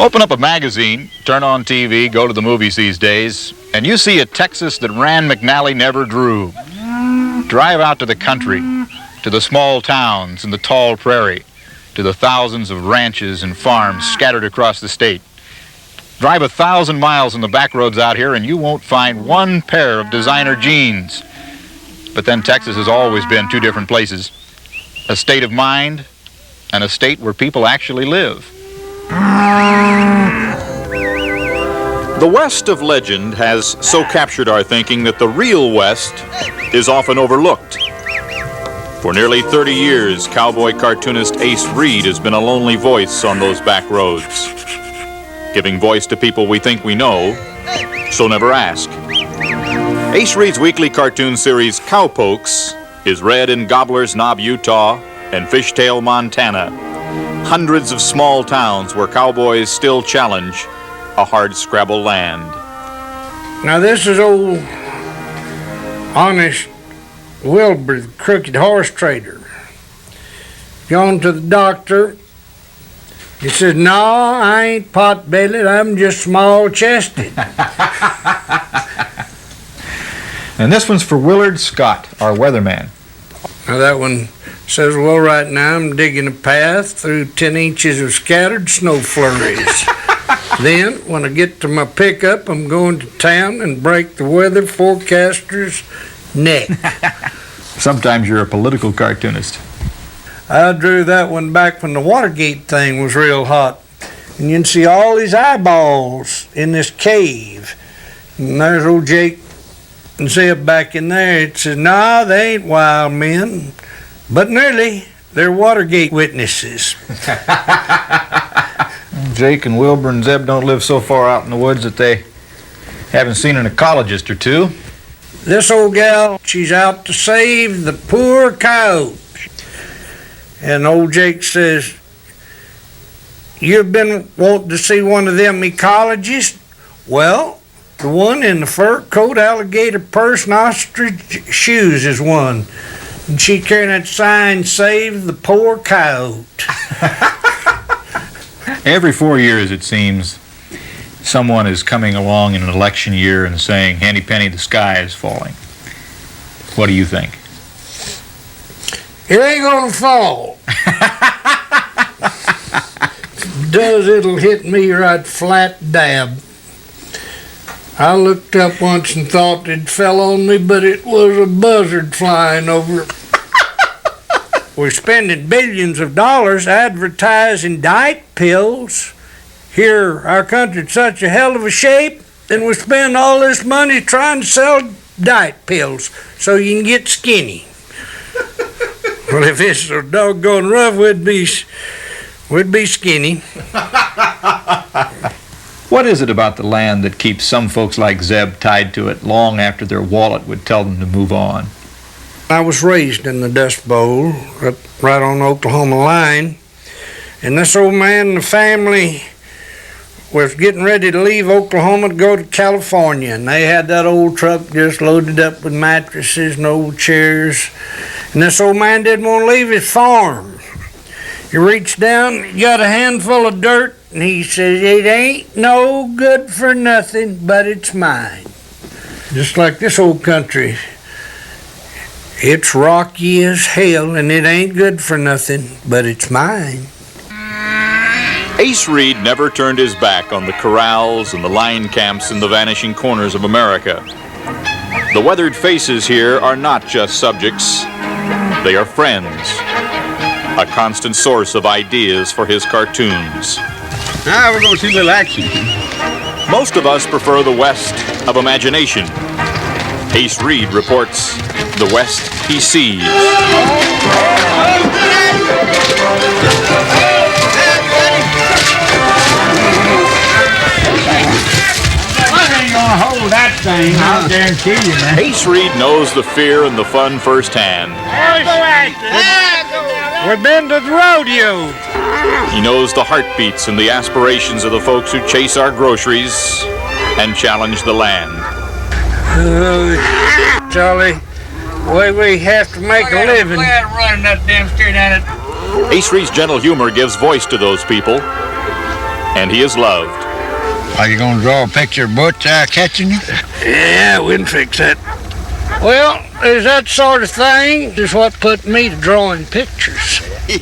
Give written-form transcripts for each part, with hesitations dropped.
Open up a magazine, turn on TV, go to the movies these days, and you see a Texas that Rand McNally never drew. Drive out to the country, to the small towns and the tall prairie, to the thousands of ranches and farms scattered across the state. Drive 1,000 miles on the back roads out here and you won't find one pair of designer jeans. But then Texas has always been two different places. A state of mind and a state where people actually live. The West of legend has so captured our thinking that the real West is often overlooked. For nearly 30 years, cowboy cartoonist Ace Reid has been a lonely voice on those back roads, giving voice to people we think we know, so never ask. Ace Reid's weekly cartoon series, Cowpokes, is read in Gobblers Knob, Utah, and Fishtail, Montana. Hundreds of small towns where cowboys still challenge a hardscrabble land. Now this is old honest Wilbur, the crooked horse trader. Gone to the doctor. He said, "No, I ain't pot-bellied, I'm just small-chested." And this one's for Willard Scott, our weatherman. Now that one says, "Well, right now I'm digging a path through 10 inches of scattered snow flurries. Then, when I get to my pickup, I'm going to town and break the weather forecaster's neck." Sometimes you're a political cartoonist. I drew that one back when the Watergate thing was real hot. And you can see all these eyeballs in this cave. And there's old Jake and Zeb back in there. It says, "Nah, they ain't wild men, but nearly. They're Watergate witnesses." Jake and Wilbur and Zeb don't live so far out in the woods that they haven't seen an ecologist or two. This old gal, she's out to save the poor coyotes. And old Jake says, "You've been wanting to see one of them ecologists?" "Well, the one in the fur coat, alligator purse, and ostrich shoes is one. And she carrying that sign, 'Save the poor coyote.'" Every 4 years, it seems, someone is coming along in an election year and saying, "Henny penny, the sky is falling." What do you think? It ain't gonna fall. If it does, it'll hit me right flat dab. I looked up once and thought it fell on me, but it was a buzzard flying over. We're spending billions of dollars advertising diet pills. Here, our country's such a hell of a shape, and we spend all this money trying to sell diet pills so you can get skinny. Well, if it's so doggone rough, we'd be skinny. What is it about the land that keeps some folks like Zeb tied to it long after their wallet would tell them to move on? I was raised in the Dust Bowl, right on the Oklahoma line, and this old man and the family was getting ready to leave Oklahoma to go to California, and they had that old truck just loaded up with mattresses and old chairs, and this old man didn't want to leave his farm. He reached down, he got a handful of dirt, and he says, "It ain't no good for nothing, but it's mine." Just like this old country. It's rocky as hell, and it ain't good for nothing, but it's mine. Ace Reid never turned his back on the corrals and the line camps in the vanishing corners of America. The weathered faces here are not just subjects, they are friends, a constant source of ideas for his cartoons. Now we're going to see a little action. Most of us prefer the West of imagination. Ace Reid reports the West he sees. Hold that thing, I'll guarantee you, man. Ace Reid knows the fear and the fun firsthand. We've been to the rodeo. He knows the heartbeats and the aspirations of the folks who chase our groceries and challenge the land. Charlie, the way we have to make a living. Running that damn straight at it. Ace Reid's gentle humor gives voice to those people. and he is loved. Are you going to draw a picture of Butch catching you? Yeah, we can fix that. Well, is that sort of thing is what put me to drawing pictures.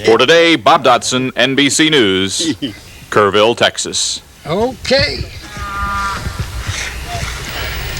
For today, Bob Dotson, NBC News, Kerrville, Texas. Okay.